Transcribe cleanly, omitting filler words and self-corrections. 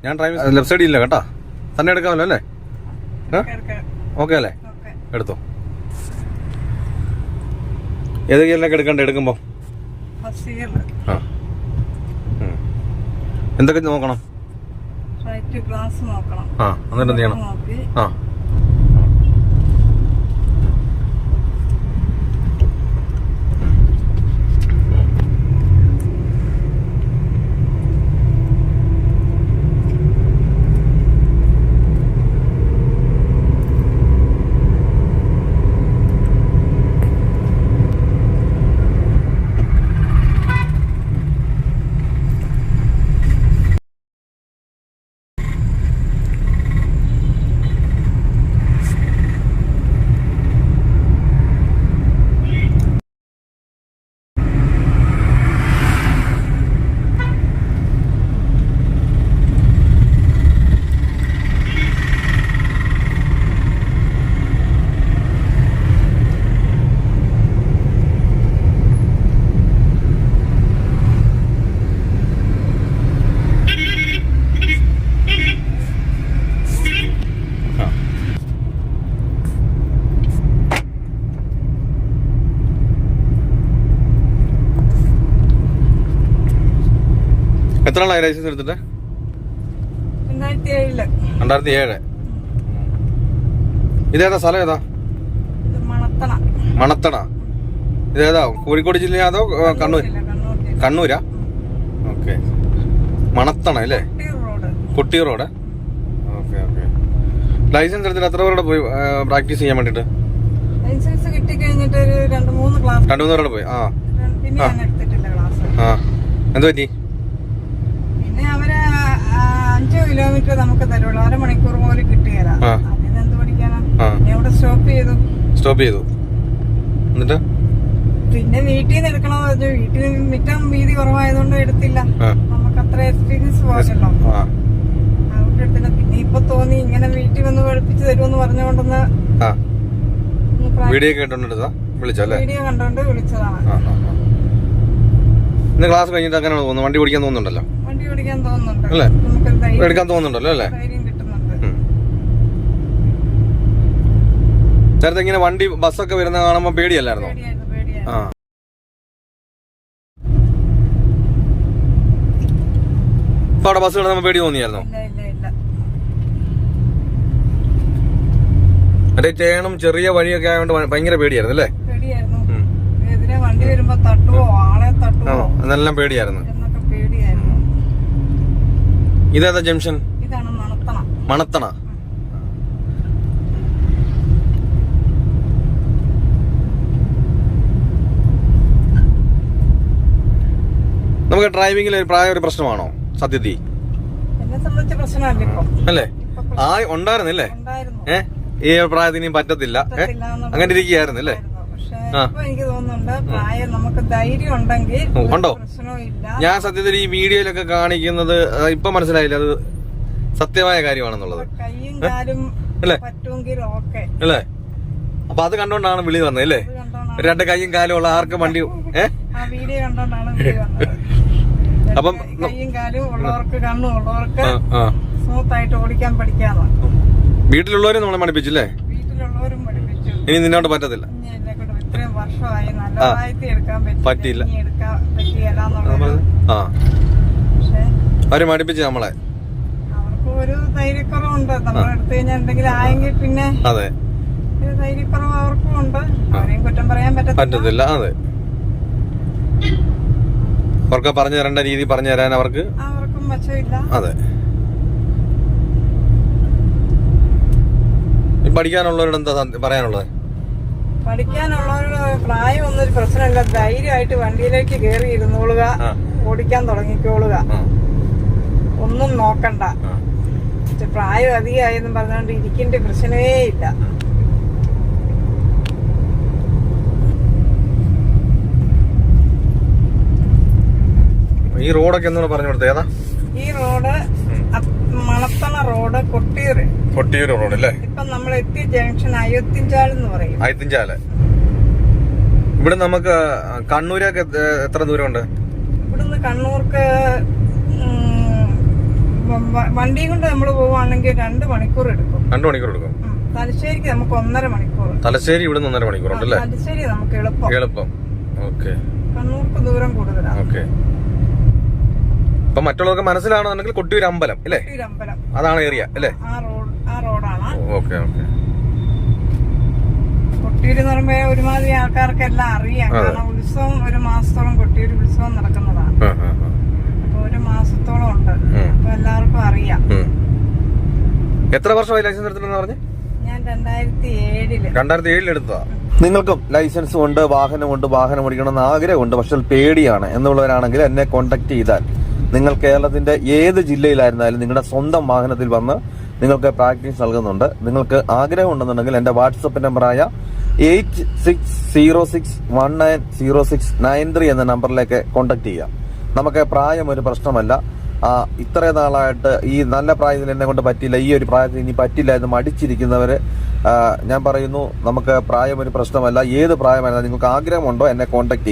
ഞാൻ driving left സൈഡിൽ ഇല്ല കേട്ടോ. തന്നെ എടുക്കാമല്ലോ അല്ലേ? ഓക്കെ അല്ലേ? എടുത്തോ. ഏത് ഗിയറിലൊക്കെ എടുക്കണ്ടേ എടുക്കുമ്പോൾ? ആ എന്തൊക്കെ നോക്കണം? ആ എന്നിട്ട് എന്ത് ചെയ്യണം? ആ എത്ര നാളായി ലൈസൻസ് എടുത്തിട്ട്? 2007. ഇതേതാ സ്ഥലം? ഏതാ? മണത്തണ. ഇതേതാ? കോഴിക്കോട് ജില്ല അതോ കണ്ണൂർ? കണ്ണൂരാ? ഓക്കെ. മണത്തണ അല്ലേ? Kottiyoor road. Okay okay. Licence എടുത്തിട്ട് എത്ര പേരുടെ പോയി പ്രാക്ടീസ് ചെയ്യാൻ വേണ്ടിട്ട്? ലൈസൻസ് കിട്ടി കഴിഞ്ഞിട്ട് 2-3 പേരുടെ പോയി. ആ എന്ത് പറ്റി? അവര് 5 കിലോമീറ്റർ നമുക്ക് തരുള്ളൂ, 1/2 മണിക്കൂർ പോലും കിട്ടുകയില്ല. അതിന് എന്ത് പഠിക്കാനാ? ഇവിടെ സ്റ്റോപ്പ് ചെയ്തു. എന്നിട്ട് പിന്നെ വീട്ടിൽ നിന്ന് എടുക്കണമെന്ന് പറഞ്ഞു. വീട്ടിൽ മിറ്റം വീതി കുറവായതുകൊണ്ട് എടുത്തില്ല. നമുക്ക് അത്ര എക്സ്പീരിയൻസ് പോകല്ലോ, അതുകൊണ്ട് എടുത്തില്ല. പിന്നെ ഇപ്പൊ തോന്നി ഇങ്ങനെ വീട്ടിൽ വന്ന് പഠിപ്പിച്ചു തരുമെന്ന് പറഞ്ഞുകൊണ്ടെന്ന് വീഡിയോ കണ്ടോണ്ട് വിളിച്ചതാണ്. ക്ലാസ് കഴിഞ്ഞിട്ട് അങ്ങനെ തോന്നുന്നു വണ്ടി ഓടിക്കാൻ തോന്നുന്നുണ്ടല്ലോ? അല്ലേ? എടുക്കാൻ തോന്നുന്നുണ്ടല്ലോ അല്ലേ? നേരത്തെ ഇങ്ങനെ വണ്ടി ബസ്സൊക്കെ വരുന്ന കാണുമ്പോ പേടിയല്ലായിരുന്നോ? ആ ഇപ്പൊ അവിടെ ബസ് കിടന്നപ്പോ പേടി തോന്നിയായിരുന്നോ? മറ്റേ ചേണം ചെറിയ വഴിയൊക്കെ ആയതുകൊണ്ട് ഭയങ്കര പേടിയായിരുന്നു അല്ലേ? അതെല്ലാം പേടിയായിരുന്നു. ഇതേതാ ജംഗ്ഷൻ? മണത്തണ. നമുക്ക് ഡ്രൈവിംഗിൽ ഒരു പ്രശ്നമാണോ സത്യത്തിൽ? അല്ലേ? ഉണ്ടായിരുന്നില്ലേ? ഈ പ്രായത്തിന് പറ്റത്തില്ല അങ്ങനെ ഇരിക്കുകയായിരുന്നല്ലേ? എനിക്ക് തോന്നുന്നുണ്ട് പ്രായം നമുക്ക് ധൈര്യം ഉണ്ടെങ്കിൽ ഉണ്ടോ? ഞാൻ സത്യത്തിൽ ഈ വീഡിയോയിലൊക്കെ കാണിക്കുന്നത് ഇപ്പൊ മനസ്സിലായില്ല അത് സത്യമായ കാര്യമാണെന്നുള്ളത്. കൈയും കാലും പറ്റുമെങ്കിൽ ഓക്കെ അല്ലേ? അപ്പൊ അത് കണ്ടോണ്ടാണ് വിളി വന്നത് അല്ലേ? 2 കൈയും കാലും ഉള്ള ആർക്കും വണ്ടി വീഡിയോ കണ്ടോണ്ടാണ് വിളി വന്നത്. അപ്പം കൈയും കാലും ഉള്ളവർക്ക് കണ്ണും ഉള്ളവർക്ക് സ്മൂത്ത് ആയിട്ട് ഓടിക്കാൻ പഠിക്കാന്ന്. വീട്ടിലുള്ളവരും നമ്മളെ പഠിപ്പിച്ചില്ലേ? വീട്ടിലുള്ളവരും പഠിപ്പിച്ചു. ഇനി നിന്നോട്ട് പറ്റത്തില്ല. വർഷമായി നല്ലതായിട്ട് എടുക്കാൻ പറ്റിയില്ല. അവര് മടിപ്പിച്ച് നമ്മളെ. അവർക്ക് ഒരു ധൈര്യക്കുറവുണ്ട്. നമ്മൾ എടുത്തു കഴിഞ്ഞാൽ എന്തെങ്കിലും ആയെങ്കിൽ പിന്നെ അതെ ധൈര്യക്കുറവ് അവർക്കും ഉണ്ട്. അവരെയും കുറ്റം പറയാൻ പറ്റത്തില്ല. അതെ അവർക്ക് പറഞ്ഞു തരേണ്ട രീതി പറഞ്ഞു തരാൻ അവർക്കും വശമില്ല. അതെ പഠിക്കാനുള്ളവരോട് എന്താ പറയാനുള്ളത്? പഠിക്കാനുള്ളവരുടെ പ്രായം ഒന്നൊരു പ്രശ്നമില്ല. ധൈര്യമായിട്ട് വണ്ടിയിലേക്ക് കയറി ഇരുന്നോളുക, ഓടിക്കാൻ തുടങ്ങിക്കോളുക, ഒന്നും നോക്കണ്ട. പ്രായം അധികമായെന്നും പറഞ്ഞുകൊണ്ട് ഇരിക്കേണ്ട പ്രശ്നമേ ഇല്ല. ഈ റോഡൊക്കെ എന്നോട് പറഞ്ഞു കൊടുത്തത് ഏതാ? ഈ road Manathana road, Kottiyoor road അല്ലേ? ഇപ്പൊ നമ്മൾ എത്തിയ ജംഗ്ഷൻ അയ്യത്തിൻചാൽ എന്ന് പറയും. അയ്യത്തിൻചാല്. ഇവിടെ നമുക്ക് കണ്ണൂരൊക്കെ എത്ര ദൂരമുണ്ട്? ഇവിടുന്ന് കണ്ണൂർക്ക് വണ്ടി കൊണ്ട് നമ്മൾ പോവാണെങ്കിൽ 2 മണിക്കൂർ എടുക്കും. 2 മണിക്കൂർ എടുക്കും. തലശ്ശേരിക്ക് നമുക്ക് 1.5 മണിക്കൂർ. തലശ്ശേരി ഇവിടെ 1.5 മണിക്കൂർ ഉണ്ടല്ലേ? തലശ്ശേരി നമുക്ക് എളുപ്പം. ഓക്കെ. കണ്ണൂർക്ക് ദൂരം കൂടുതലാണ്. ഓക്കെ. ഇപ്പൊ മറ്റുള്ളവർക്ക് മനസ്സിലാണെന്നുണ്ടെങ്കിൽ കൊട്ടിയൂർ അമ്പലം അല്ലേ? അതാണ് ഏരിയ അല്ലേ? ആ റോഡാണ്. Okay okay. കൊട്ടിയൂർ എന്ന് പറയുമ്പോ ഒരുമാതിരി ആൾക്കാർക്ക് എല്ലാം അറിയാം. കാരണം ഉത്സവം 1 മാസത്തോളം കൊട്ടിയൂർ ഉത്സവം നടക്കുന്നതാണ്. അപ്പൊ 1 മാസത്തോളം ഉണ്ട്. അപ്പൊ എല്ലാവർക്കും അറിയാം. എത്ര വർഷമായി ലൈസൻസ് എടുത്തിട്ടെന്ന് പറഞ്ഞു? ഞാൻ 2007 എടുത്തതാ. നിങ്ങൾക്കും ലൈസൻസ് ഉണ്ട്, വാഹനമുണ്ട്, വാഹനം ഓടിക്കണമെന്ന് ആഗ്രഹമുണ്ട്, പക്ഷെ പേടിയാണ് എന്നുള്ളവരാണെങ്കിൽ എന്നെ കോൺടാക്ട് ചെയ്താൽ നിങ്ങൾ കേരളത്തിന്റെ ഏത് ജില്ലയിലായിരുന്നാലും നിങ്ങളുടെ സ്വന്തം വാഹനത്തിൽ വന്ന് നിങ്ങൾക്ക് പ്രാക്ടീസ് നൽകുന്നുണ്ട്. നിങ്ങൾക്ക് ആഗ്രഹം ഉണ്ടെന്നുണ്ടെങ്കിൽ എന്റെ വാട്സപ്പ് നമ്പറായ 8606190693 എന്ന നമ്പറിലേക്ക് കോൺടാക്ട് ചെയ്യാം. നമുക്ക് പ്രായം ഒരു പ്രശ്നമല്ല. ഇത്ര നാളായിട്ട് ഈ നല്ല പ്രായത്തിൽ എന്നെ കൊണ്ട് പറ്റില്ല, ഈ ഒരു പ്രായത്തിൽ ഇനി പറ്റില്ല എന്ന് മടിച്ചിരിക്കുന്നവര് ഞാൻ പറയുന്നു, നമുക്ക് പ്രായം ഒരു പ്രശ്നമല്ല. ഏത് പ്രായമായിരുന്നാലും നിങ്ങൾക്ക് ആഗ്രഹമുണ്ടോ എന്നെ കോൺടാക്ട് ചെയ്യും.